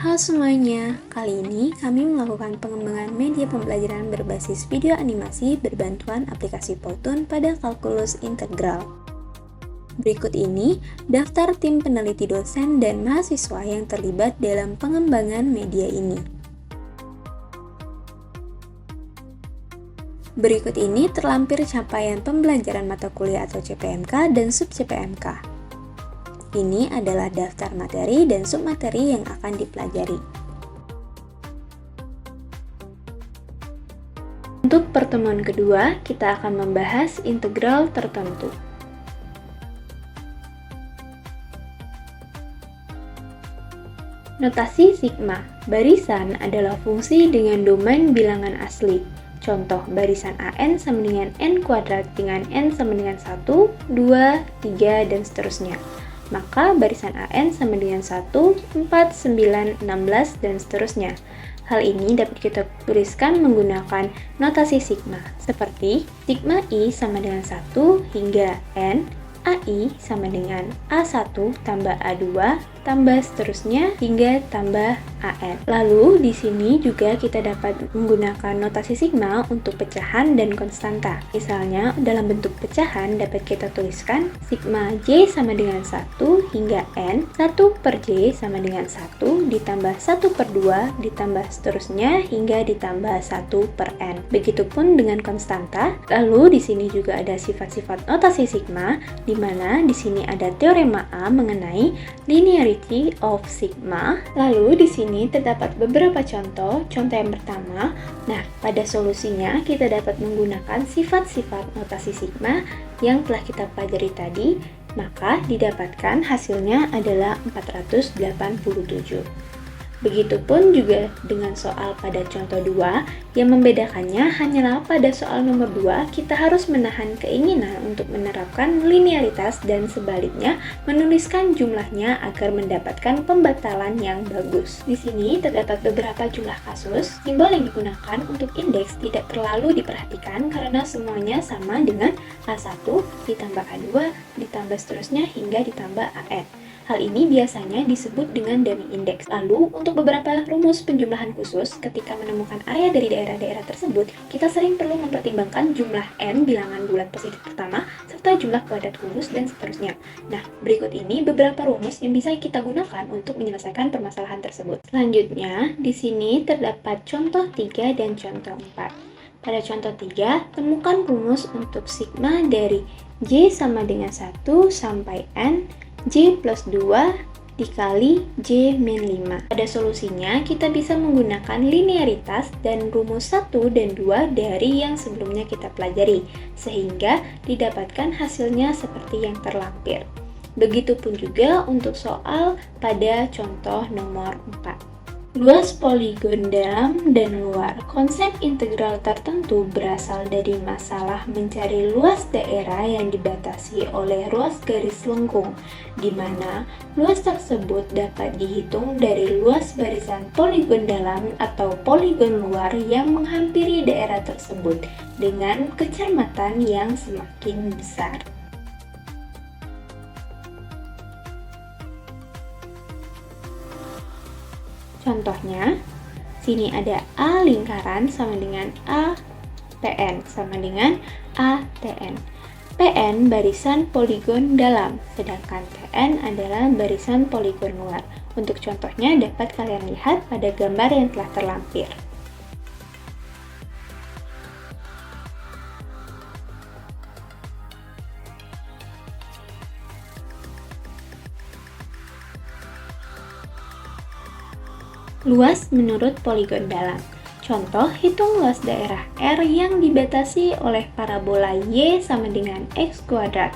Halo semuanya, kali ini kami melakukan pengembangan media pembelajaran berbasis video animasi berbantuan aplikasi Powtoon pada kalkulus integral. Berikut ini daftar tim peneliti dosen dan mahasiswa yang terlibat dalam pengembangan media ini. Berikut ini terlampir capaian pembelajaran mata kuliah atau CPMK dan sub-CPMK. Ini adalah daftar materi dan submateri yang akan dipelajari. Untuk pertemuan kedua, kita akan membahas integral tertentu. Notasi sigma. Barisan adalah fungsi dengan domain bilangan asli. Contoh, barisan AN sama dengan N kuadrat dengan N sama dengan 1, 2, 3, dan seterusnya. Maka barisan AN sama dengan 1, 4, 9, 16, dan seterusnya. Hal ini dapat kita tuliskan menggunakan notasi sigma, seperti sigma I sama dengan 1 hingga N, AI sama dengan A1 tambah A2 tambah seterusnya hingga tambah AN. Lalu di sini juga kita dapat menggunakan notasi sigma untuk pecahan dan konstanta. Misalnya dalam bentuk pecahan dapat kita tuliskan sigma J sama dengan 1 hingga N, 1 per J sama dengan 1 ditambah 1 per 2 ditambah seterusnya hingga ditambah 1 per N. Begitupun dengan konstanta. Lalu di sini juga ada sifat-sifat notasi sigma, di mana di sini ada teorema A mengenai linearity of sigma. Lalu di sini terdapat beberapa contoh. Contoh yang pertama, nah pada solusinya kita dapat menggunakan sifat-sifat notasi sigma yang telah kita pelajari tadi, maka didapatkan hasilnya adalah 487. Begitupun juga dengan soal pada contoh 2, yang membedakannya hanyalah pada soal nomor 2, kita harus menahan keinginan untuk menerapkan linearitas dan sebaliknya menuliskan jumlahnya agar mendapatkan pembatalan yang bagus. Di sini terdapat beberapa jumlah kasus, simbol yang digunakan untuk indeks tidak terlalu diperhatikan karena semuanya sama dengan A1 ditambah A2 ditambah seterusnya hingga ditambah AN. Hal ini biasanya disebut dengan dummy index. Lalu, untuk beberapa rumus penjumlahan khusus, ketika menemukan area dari daerah-daerah tersebut, kita sering perlu mempertimbangkan jumlah n bilangan bulat positif pertama, serta jumlah kuadrat kulus, dan seterusnya. Nah, berikut ini beberapa rumus yang bisa kita gunakan untuk menyelesaikan permasalahan tersebut. Selanjutnya, di sini terdapat contoh 3 dan contoh 4. Pada contoh 3, temukan rumus untuk sigma dari J sama dengan 1 sampai N, J plus 2 dikali J min 5. Pada solusinya, kita bisa menggunakan linearitas dan rumus 1 dan 2 dari yang sebelumnya kita pelajari, sehingga didapatkan hasilnya seperti yang terlampir. Begitupun juga untuk soal pada contoh nomor 4. Luas poligon dalam dan luar. Konsep integral tertentu berasal dari masalah mencari luas daerah yang dibatasi oleh ruas garis lengkung, di mana luas tersebut dapat dihitung dari luas barisan poligon dalam atau poligon luar yang menghampiri daerah tersebut dengan kecermatan yang semakin besar. Contohnya, sini ada A lingkaran sama dengan A PN sama dengan ATN. PN barisan poligon dalam, sedangkan TN adalah barisan poligon luar. Untuk contohnya dapat kalian lihat pada gambar yang telah terlampir. Luas menurut poligon dalam. Contoh, hitung luas daerah R yang dibatasi oleh parabola Y sama dengan X kuadrat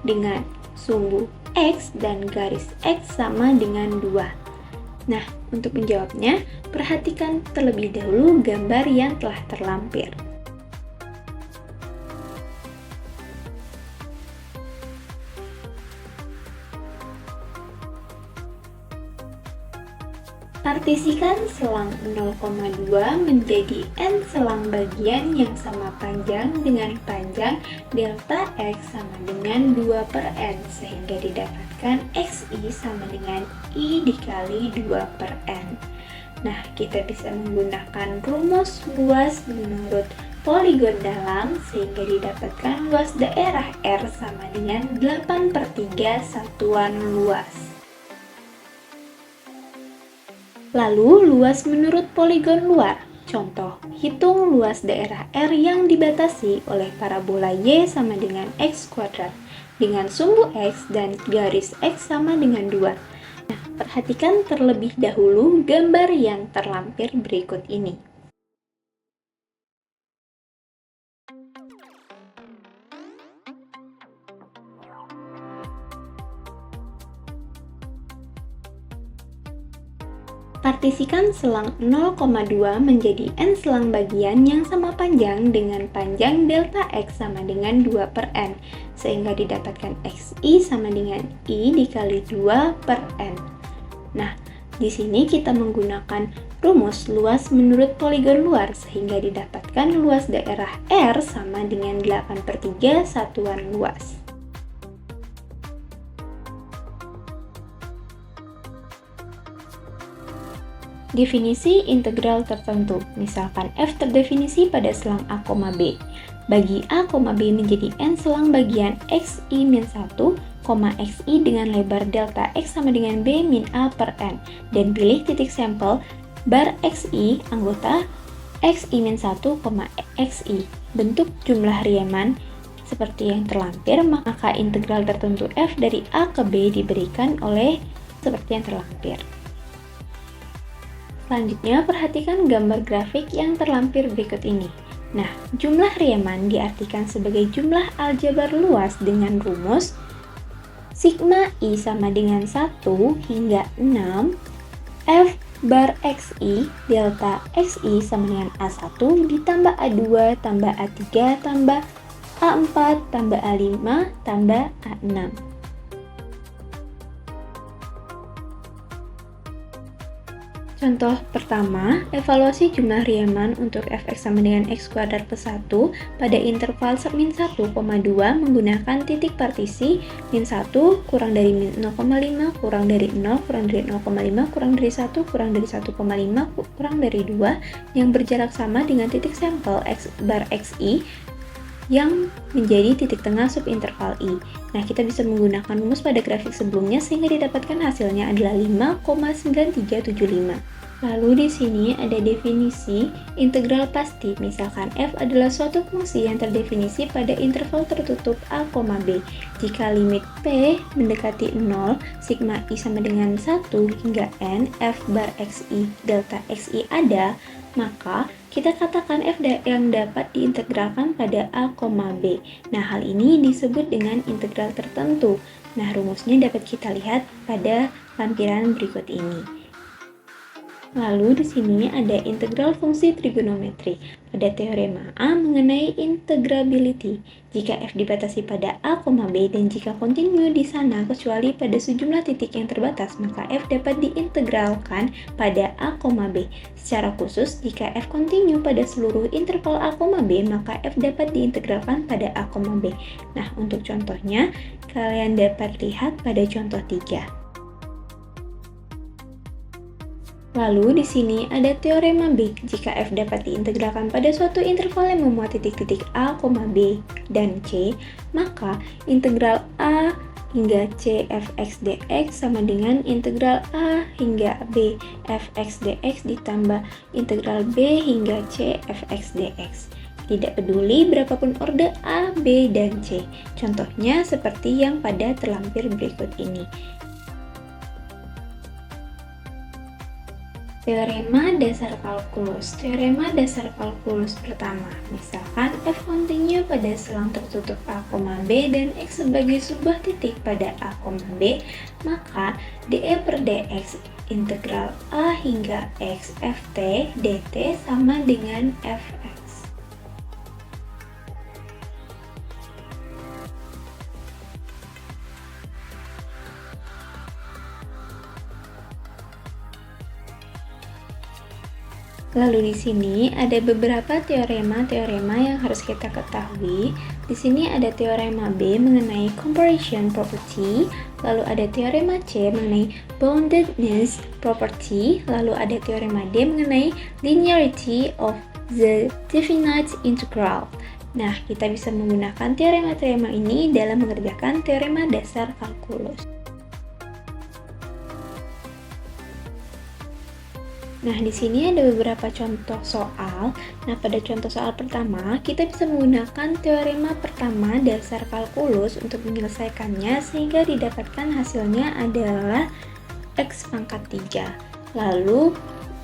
dengan sumbu X dan garis X sama dengan 2. Nah, untuk menjawabnya, perhatikan terlebih dahulu gambar yang telah terlampir. Partisikan selang 0,2 menjadi n selang bagian yang sama panjang dengan panjang delta X sama dengan 2 per n, sehingga didapatkan XI sama dengan I dikali 2 per n. Nah, kita bisa menggunakan rumus luas menurut poligon dalam sehingga didapatkan luas daerah R sama dengan 8/3 satuan luas. Lalu, luas menurut poligon luar. Contoh, hitung luas daerah R yang dibatasi oleh parabola Y sama dengan X kuadrat dengan sumbu X dan garis X sama dengan 2. Nah, perhatikan terlebih dahulu gambar yang terlampir berikut ini. Partisikan selang 0,2 menjadi n selang bagian yang sama panjang dengan panjang delta X sama dengan 2/n, sehingga didapatkan XI sama dengan I dikali 2/n. Nah, di sini kita menggunakan rumus luas menurut poligon luar, sehingga didapatkan luas daerah R sama dengan 8/3 satuan luas. Definisi integral tertentu, misalkan f terdefinisi pada selang a, b. Bagi a, b menjadi n selang bagian xi-1, xi dengan lebar delta x sama dengan b min a per n, dan pilih titik sampel bar xi anggota xi-1, xi. Bentuk jumlah Riemann seperti yang terlampir, maka integral tertentu f dari a ke b diberikan oleh seperti yang terlampir. Selanjutnya, perhatikan gambar grafik yang terlampir berikut ini. Nah, jumlah Riemann diartikan sebagai jumlah aljabar luas dengan rumus sigma I sama dengan 1 hingga 6 F bar XI delta XI sama dengan A1 ditambah A2 tambah A3 tambah A4 tambah A5 tambah A6. Contoh pertama, evaluasi jumlah Riemann untuk fx sama dengan x kuadrat plus 1 pada interval min 1,2 menggunakan titik partisi min 1 kurang dari min 0,5 kurang dari 0 kurang dari 0,5 kurang dari 1 kurang dari 1,5 kurang dari 2 yang berjarak sama dengan titik sampel x bar xi yang menjadi titik tengah subinterval I. Nah, kita bisa menggunakan rumus pada grafik sebelumnya sehingga didapatkan hasilnya adalah 5,9375. Lalu di sini ada definisi integral pasti, misalkan f adalah suatu fungsi yang terdefinisi pada interval tertutup a, b. Jika limit p mendekati 0, sigma i sama dengan 1 hingga n, f bar xi delta xi ada, maka kita katakan f yang dapat diintegralkan pada a, b. Nah, hal ini disebut dengan integral tertentu. Nah, rumusnya dapat kita lihat pada lampiran berikut ini. Lalu di sini ada integral fungsi trigonometri pada teorema A mengenai integrability. Jika f dibatasi pada a, b dan jika kontinu di sana kecuali pada sejumlah titik yang terbatas, maka f dapat diintegralkan pada a, b. Secara khusus, jika f kontinu pada seluruh interval a, b, maka f dapat diintegralkan pada a, b. Nah, untuk contohnya, kalian dapat lihat pada contoh 3. Lalu di sini ada teorema B. Jika f dapat diintegralkan pada suatu interval yang memuat titik-titik a, b, dan c, maka integral a hingga c fx dx sama dengan integral a hingga b fx dx ditambah integral b hingga c fx dx. Tidak peduli berapapun orde a, b, dan c. Contohnya seperti yang pada terlampir berikut ini. Teorema dasar kalkulus. Teorema dasar kalkulus pertama, misalkan f kontinu pada selang tertutup a, b dan x sebagai sebuah titik pada a, b, maka dE per dx integral a hingga x ft dt sama dengan fx. Lalu di sini ada beberapa teorema yang harus kita ketahui. Di sini ada teorema B mengenai comparison property lalu ada teorema C mengenai boundedness property, lalu ada teorema D mengenai linearity of the definite integral. Nah, kita bisa menggunakan teorema-teorema ini dalam mengerjakan teorema dasar kalkulus. Nah, di sini ada beberapa contoh soal. Nah, pada contoh soal pertama, kita bisa menggunakan teorema pertama dasar kalkulus untuk menyelesaikannya sehingga didapatkan hasilnya adalah X pangkat 3. Lalu,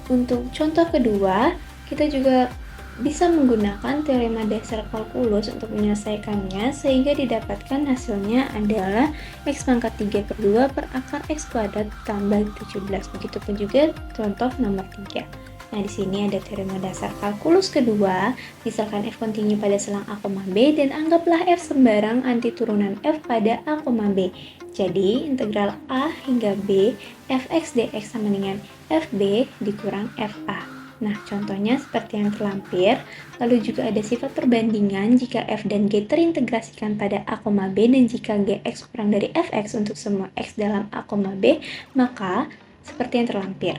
untuk contoh kedua, kita juga bisa menggunakan teorema dasar kalkulus untuk menyelesaikannya sehingga didapatkan hasilnya adalah X pangkat 3 per 2 per akar X kuadrat tambah 17. Begitupun juga contoh nomor 3. Nah, di sini ada teorema dasar kalkulus kedua, misalkan F kontinu pada selang A, B, dan anggaplah F sembarang anti turunan F pada A, B. Jadi, integral A hingga B, fx dx sama dengan fb dikurang fa. Nah, contohnya seperti yang terlampir. Lalu juga ada sifat perbandingan jika f dan g terintegrasikan pada A, B, dan jika gx kurang dari fx untuk semua x dalam A, B, maka seperti yang terlampir.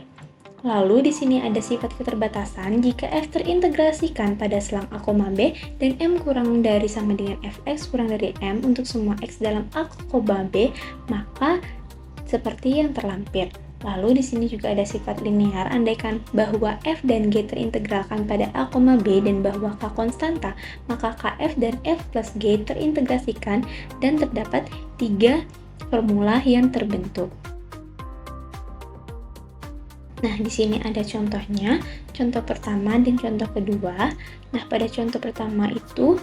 Lalu di sini ada sifat keterbatasan jika f terintegrasikan pada selang A, B, dan m kurang dari sama dengan fx kurang dari m untuk semua x dalam A, B, maka seperti yang terlampir. Lalu di sini juga ada sifat linear, andaikan bahwa f dan g terintegralkan pada A, B dan bahwa k konstanta, maka kf dan f plus g terintegrasikan dan terdapat 3 formula yang terbentuk. Nah, di sini ada contohnya, contoh pertama dan contoh kedua. Nah, pada contoh pertama itu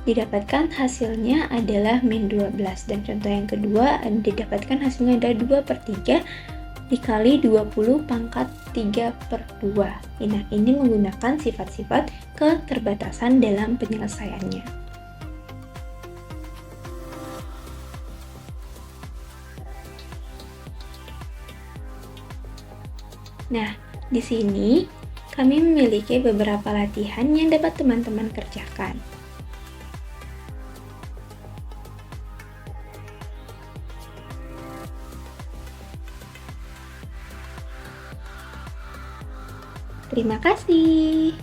didapatkan hasilnya adalah min 12 dan contoh yang kedua didapatkan hasilnya adalah 2 per 3 dikali 20 pangkat 3 per 2. Nah, ini menggunakan sifat-sifat keterbatasan dalam penyelesaiannya. Nah, di sini kami memiliki beberapa latihan yang dapat teman-teman kerjakan. Terima kasih.